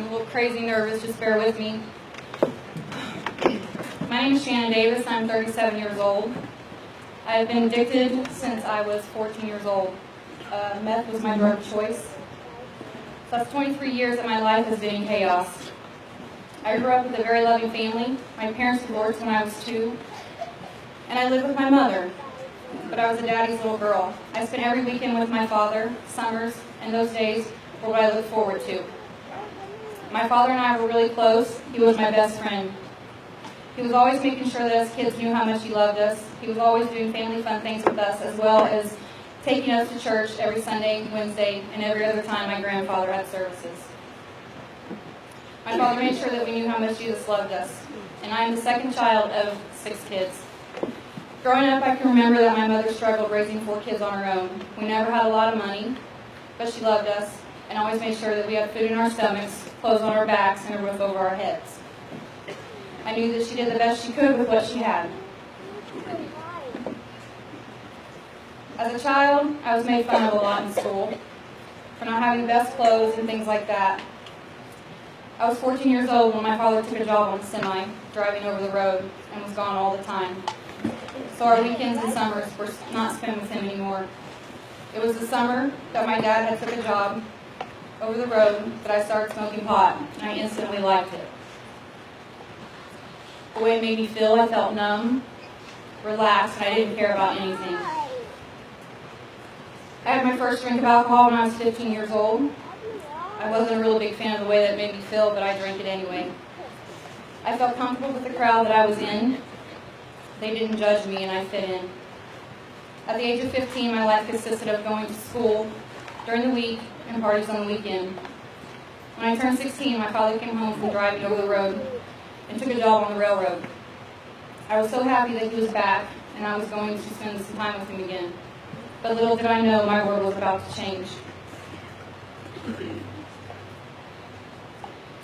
a little crazy nervous, just bear with me. My name is Shannon Davis. I'm 37 years old. I've been addicted since I was 14 years old. Meth was my drug of choice. So that's 23 years that my life has been in chaos. I grew up with a very loving family. My parents divorced when I was 2, and I lived with my mother, but I was a daddy's little girl. I spent every weekend with my father, summers, and those days were what I looked forward to. My father and I were really close. He was my best friend. He was always making sure that us kids knew how much he loved us. He was always doing family fun things with us, as well as taking us to church every Sunday, Wednesday, and every other time my grandfather had services. My father made sure that we knew how much Jesus loved us, and I am the second child of 6 kids. Growing up, I can remember that my mother struggled raising 4 kids on her own. We never had a lot of money, but she loved us and always made sure that we had food in our stomachs, clothes on our backs, and a roof over our heads. I knew that she did the best she could with what she had. As a child, I was made fun of a lot in school for not having the best clothes and things like that. I was 14 years old when my father took a job on a semi, driving over the road, and was gone all the time. So our weekends and summers were not spent with him anymore. It was the summer that my dad had took a job over the road that I started smoking pot, and I instantly liked it. The way it made me feel, I felt numb, relaxed, and I didn't care about anything. I had my first drink of alcohol when I was 15 years old. I wasn't a real big fan of the way that it made me feel, but I drank it anyway. I felt comfortable with the crowd that I was in. They didn't judge me, and I fit in. At the age of 15, my life consisted of going to school during the week and parties on the weekend. When I turned 16, my father came home from driving over the road and took a job on the railroad. I was so happy that he was back, and I was going to spend some time with him again. But little did I know my world was about to change.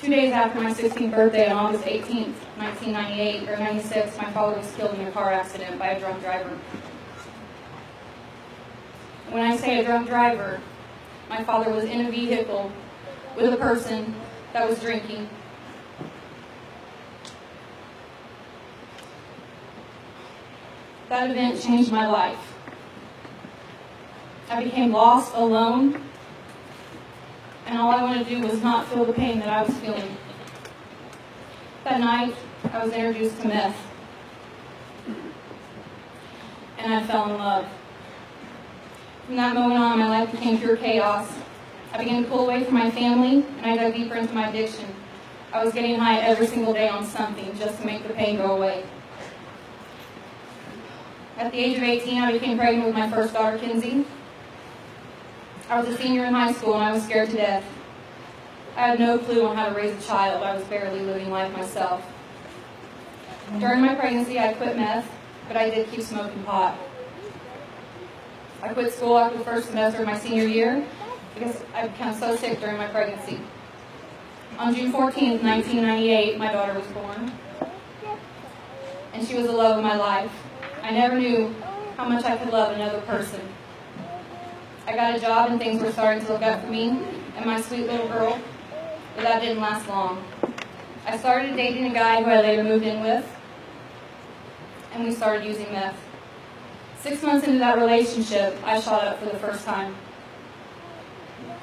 2 days after my 16th birthday, on August 18th, 1998 or 96, my father was killed in a car accident by a drunk driver. When I say a drunk driver, my father was in a vehicle with a person that was drinking. That event changed my life. I became lost, alone, and all I wanted to do was not feel the pain that I was feeling. That night, I was introduced to meth, and I fell in love. From that moment on, my life became pure chaos. I began to pull away from my family, and I dug deeper into my addiction. I was getting high every single day on something just to make the pain go away. At the age of 18, I became pregnant with my first daughter, Kinsey. I was a senior in high school, and I was scared to death. I had no clue on how to raise a child. I was barely living life myself. During my pregnancy, I quit meth, but I did keep smoking pot. I quit school after the first semester of my senior year because I became so sick during my pregnancy. On June 14th, 1998, my daughter was born, and she was the love of my life. I never knew how much I could love another person. I got a job and things were starting to look up for me and my sweet little girl, but that didn't last long. I started dating a guy who I later moved in with, and we started using meth. 6 months into that relationship, I shot up for the first time,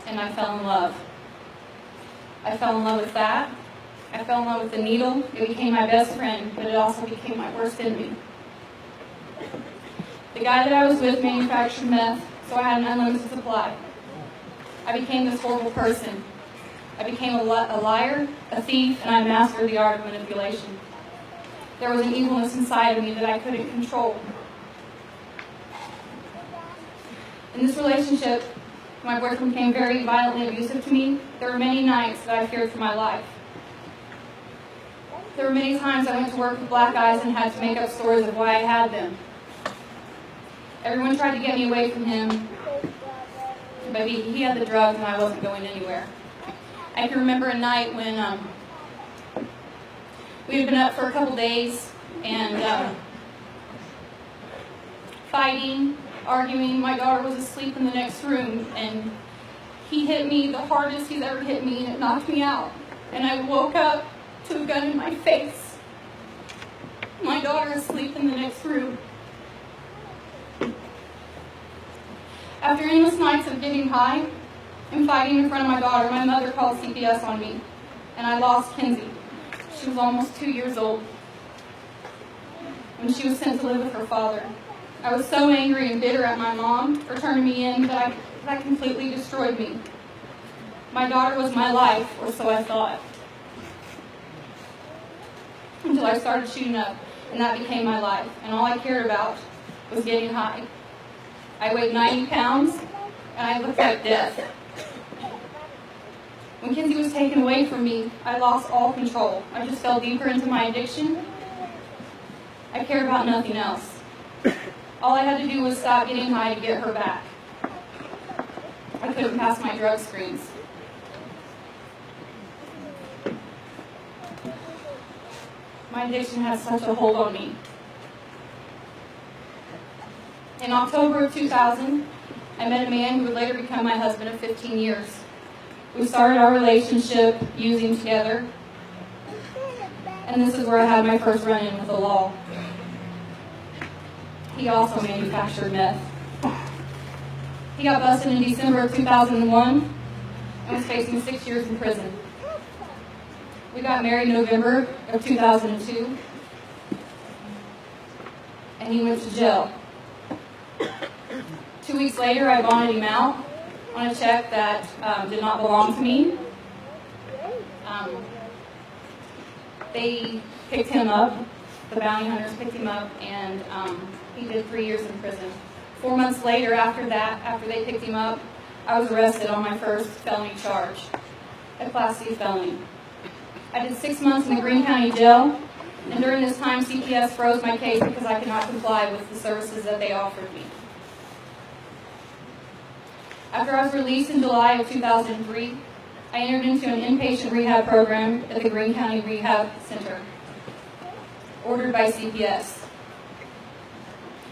and I fell in love. I fell in love with that. I fell in love with the needle. It became my best friend, but it also became my worst enemy. The guy that I was with manufactured meth, so I had an unlimited supply. I became this horrible person. I became a liar, a thief, and I mastered the art of manipulation. There was an evilness inside of me that I couldn't control. In this relationship, my boyfriend became very violently abusive to me. There were many nights that I feared for my life. There were many times I went to work with black eyes and had to make up stories of why I had them. Everyone tried to get me away from him, but he had the drugs and I wasn't going anywhere. I can remember a night when we had been up for a couple days and fighting, arguing. My daughter was asleep in the next room, and he hit me the hardest he's ever hit me, and it knocked me out. and I woke up to a gun in my face. My daughter is asleep in the next room. After endless nights of getting high and fighting in front of my daughter, my mother called CPS on me, and I lost Kinsey. She was almost 2 years old when she was sent to live with her father. I was so angry and bitter at my mom for turning me in that completely destroyed me. My daughter was my life, or so I thought, until I started shooting up, and that became my life, and all I cared about was getting high. I weighed 90 pounds, and I looked like death. When Kinsey was taken away from me, I lost all control. I just fell deeper into my addiction. I cared about nothing else. All I had to do was stop getting high to get her back. I couldn't pass my drug screens. My addiction had such a hold on me. In October of 2000, I met a man who would later become my husband of 15 years. We started our relationship using together, and this is where I had my first run-in with the law. He also manufactured meth. He got busted in December of 2001 and was facing 6 years in prison. We got married in November of 2002, and he went to jail. 2 weeks later, I bonded him out on a check that did not belong to me. They picked him up, the bounty hunters picked him up, and he did 3 years in prison. 4 months later, after they picked him up, I was arrested on my first felony charge, a Class C felony. I did 6 months in the Greene County Jail, and during this time, CPS froze my case because I could not comply with the services that they offered me. After I was released in July of 2003, I entered into an inpatient rehab program at the Greene County Rehab Center, ordered by CPS.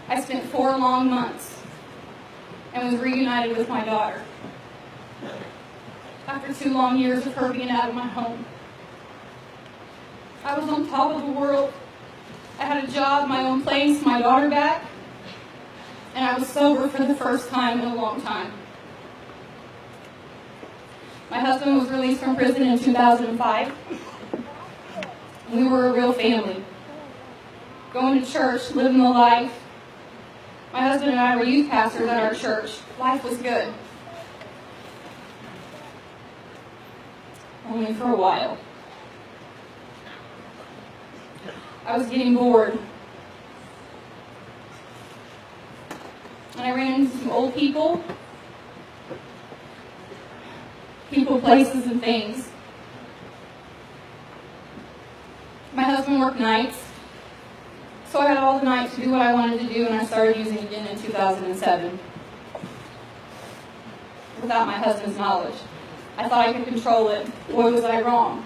I spent 4 long months and was reunited with my daughter. After 2 long years of her being out of my home, I was on top of the world. I had a job, my own place, my daughter back, and I was sober for the first time in a long time. My husband was released from prison in 2005. We were a real family. Going to church, living the life. My husband and I were youth pastors at our church. Life was good. Only for a while. I was getting bored. And I ran into some old people, places, and things. My husband worked nights, so I had all the nights to do what I wanted to do, and I started using again in 2007. Without my husband's knowledge. I thought I could control it. Boy, was I wrong.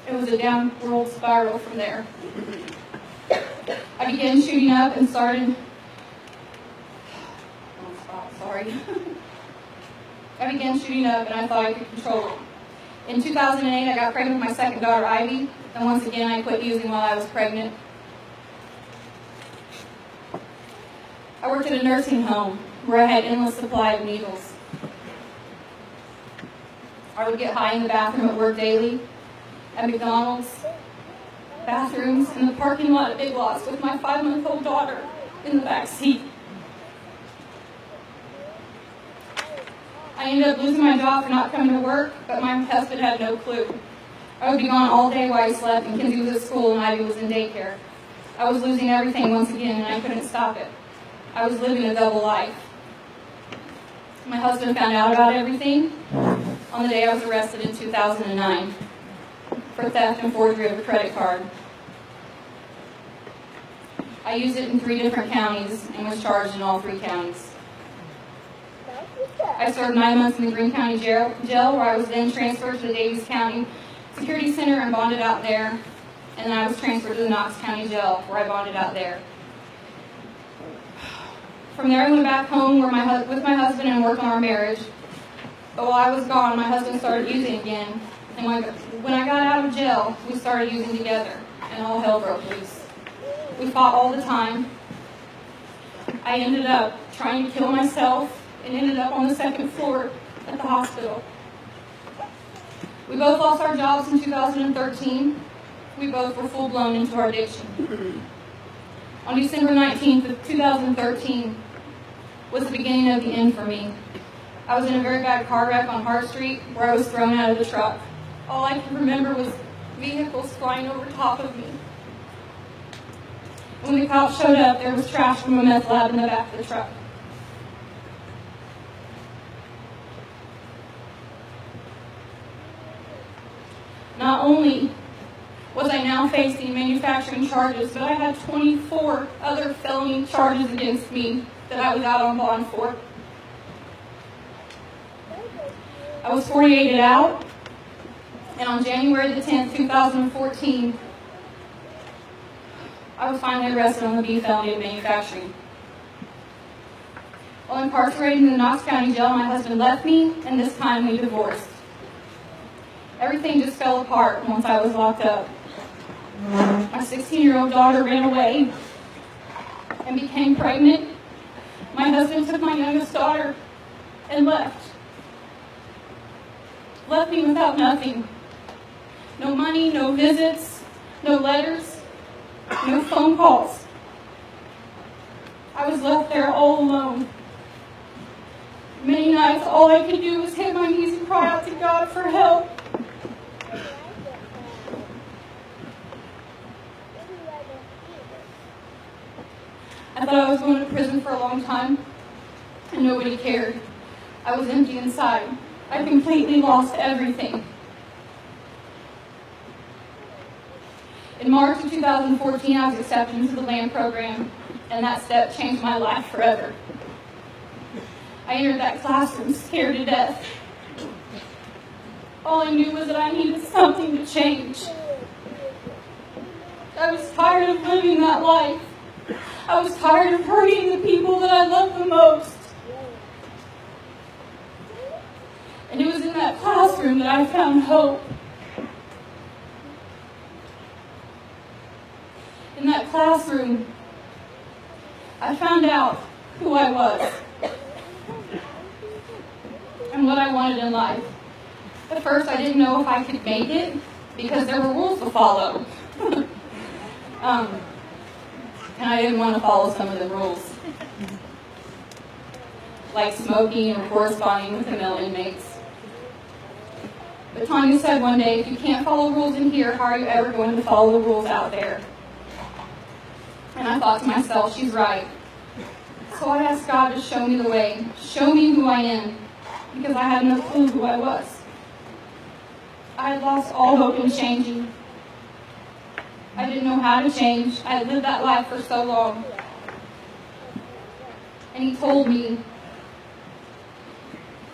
It was a downward spiral from there. I began shooting up and started... I began shooting up and I thought I could control it. In 2008, I got pregnant with my second daughter, Ivy, and once again I quit using while I was pregnant. I worked at a nursing home where I had endless supply of needles. I would get high in the bathroom at work daily, at McDonald's, bathrooms, in the parking lot at Big Lots with my 5-month-old daughter in the back seat. I ended up losing my job for not coming to work, but my husband had no clue. I would be gone all day while he slept, and Kinsey was at school and Ivy was in daycare. I was losing everything once again, and I couldn't stop it. I was living a double life. My husband found out about everything on the day I was arrested in 2009 for theft and forgery of a credit card. I used it in 3 different counties and was charged in all 3 counties. I served 9 months in the Greene County jail, where I was then transferred to the Davies County Security Center and bonded out there. And then I was transferred to the Knox County Jail, where I bonded out there. From there, I went back home with my husband and worked on our marriage. But while I was gone, my husband started using again. And when I got out of jail, we started using together, and all hell broke loose. We fought all the time. I ended up trying to kill myself and ended up on the second floor at the hospital. We both lost our jobs in 2013. We both were full-blown into our addiction. On December 19th of 2013 was the beginning of the end for me. I was in a very bad car wreck on Hart Street where I was thrown out of the truck. All I can remember was vehicles flying over top of me. When the cops showed up, there was trash from a meth lab in the back of the truck. Not only was I now facing manufacturing charges, but I had 24 other felony charges against me that I was out on bond for. I was 48 out, and on January the 10th, 2014, I was finally arrested on the B felony of manufacturing. While incarcerated in the Knox County Jail, my husband left me, and this time we divorced. Everything just fell apart once I was locked up. My 16-year-old daughter ran away and became pregnant. My husband took my youngest daughter and left. Left me without nothing. No money, no visits, no letters, no phone calls. I was left there all alone. Many nights, all I could do was hit my knees and cry out to God for help. I thought I was going to prison for a long time, and nobody cared. I was empty inside. I completely lost everything. In March of 2014, I was accepted into the LAM program, and that step changed my life forever. I entered that classroom scared to death. All I knew was that I needed something to change. I was tired of living that life. I was tired of hurting the people that I loved the most. And it was in that classroom that I found hope. In that classroom, I found out who I was and what I wanted in life. At first, I didn't know if I could make it because there were rules to follow. And I didn't want to follow some of the rules, like smoking or corresponding with the male inmates. But Tanya said one day, if you can't follow rules in here, how are you ever going to follow the rules out there? And I thought to myself, she's right. So I asked God to show me the way, show me who I am, because I had no clue who I was. I had lost all hope in changing. I didn't know how to change. I had lived that life for so long. And He told me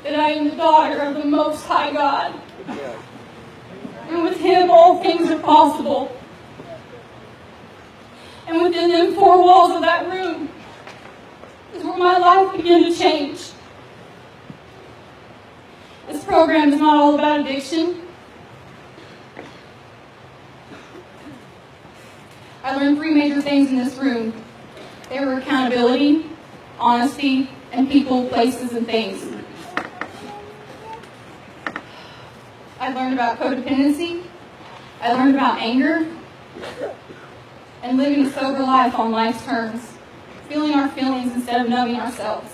that I am the daughter of the Most High God. And with Him, all things are possible. And within them four walls of that room is where my life began to change. This program is not all about addiction. I learned three major things in this room. They were accountability, honesty, and people, places, and things. I learned about codependency. I learned about anger. And living a sober life on life's terms. Feeling our feelings instead of numbing ourselves.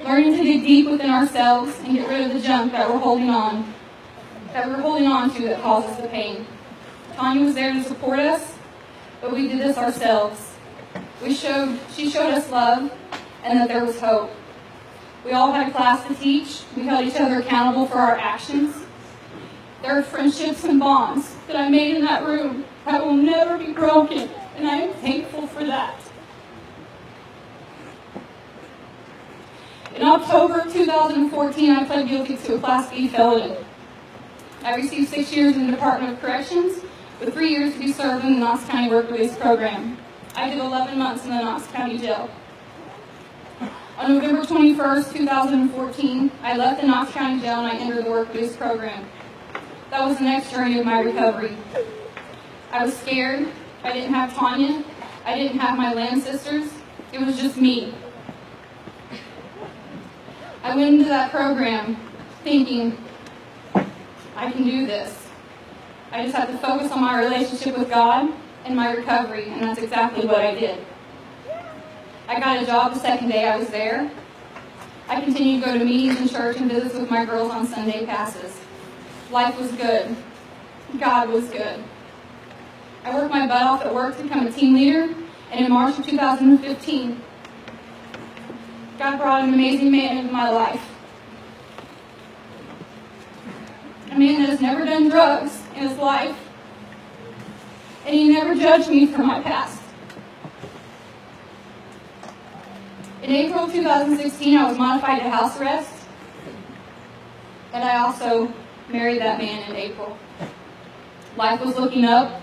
Learning to dig deep within ourselves and get rid of the junk that we're holding on to that causes the pain. Tanya was there to support us, but we did this ourselves. She showed us love and that there was hope. We all had a class to teach. We held each other accountable for our actions. There are friendships and bonds that I made in that room that will never be broken, and I am thankful for that. In October of 2014, I pled guilty to a Class B felony. I received 6 years in the Department of Corrections, with 3 years to be served in the Knox County Work Release Program. I did 11 months in the Knox County Jail. On November 21st, 2014, I left the Knox County Jail and I entered the work release program. That was the next journey of my recovery. I was scared. I didn't have Tanya. I didn't have my LAM sisters. It was just me. I went into that program thinking, I can do this. I just have to focus on my relationship with God and my recovery, and that's exactly what I did. I got a job the second day I was there. I continued to go to meetings in church and visits with my girls on Sunday passes. Life was good. God was good. I worked my butt off at work to become a team leader, and in March of 2015, God brought an amazing man into my life. A man that has never done drugs in his life, and he never judged me for my past. In April 2016, I was modified to house arrest, and I also married that man in April. Life was looking up.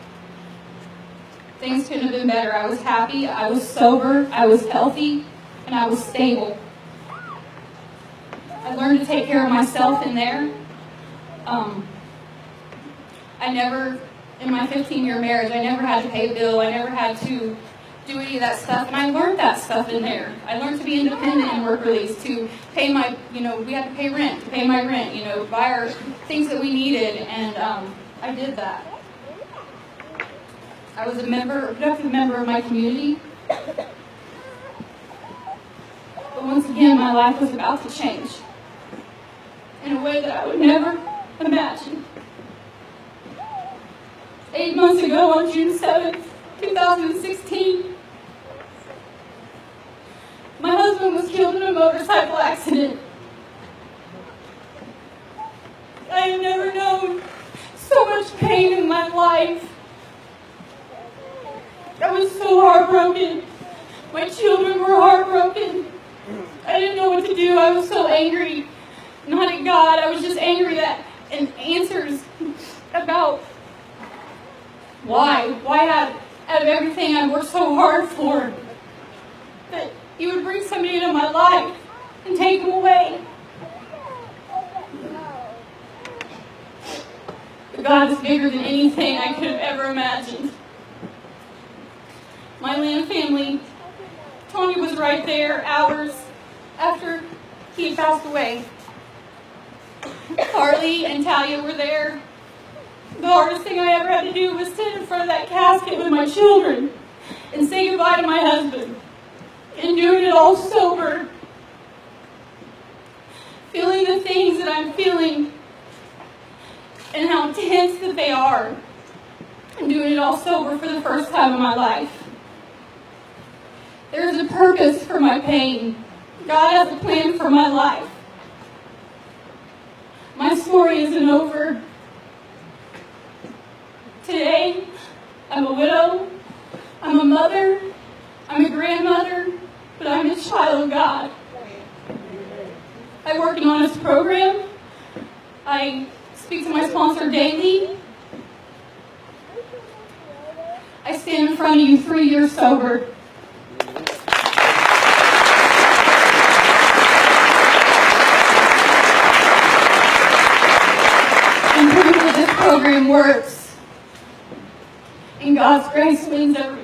Things couldn't have been better. I was happy, I was sober, I was healthy, and I was stable. I learned to take care of myself in there. In my 15-year marriage, I never had to pay a bill. I never had to do any of that stuff, and I learned that stuff in there. I learned to be independent in work release, to pay my, we had to pay rent, to pay my rent, buy our things that we needed, and I did that. I was a productive member of my community. But once again, my life was about to change in a way that I would never imagine. 8 months ago, on June 7th, 2016, my husband was killed in a motorcycle accident. I have never known so much pain in my life. I was so heartbroken. My children were heartbroken. I didn't know what to do. I was so angry. Not at God. I was just angry and answers about why out of everything I worked so hard for, that He would bring somebody into my life and take them away. But God is bigger than anything I could have ever imagined. My LAM family, Tony was right there hours after he had passed away. Carly and Talia were there. The hardest thing I ever had to do was sit in front of that casket with my children and say goodbye to my husband. And doing it all sober. Feeling the things that I'm feeling and how intense that they are. And doing it all sober for the first time in my life. There is a purpose for my pain. God has a plan for my life. My story isn't over. Today, I'm a widow, I'm a mother, I'm a grandmother, but I'm a child of God. I work in an honest program. I speak to my sponsor daily. I stand in front of you 3 years sober. And proof that this program works. And God's grace wins every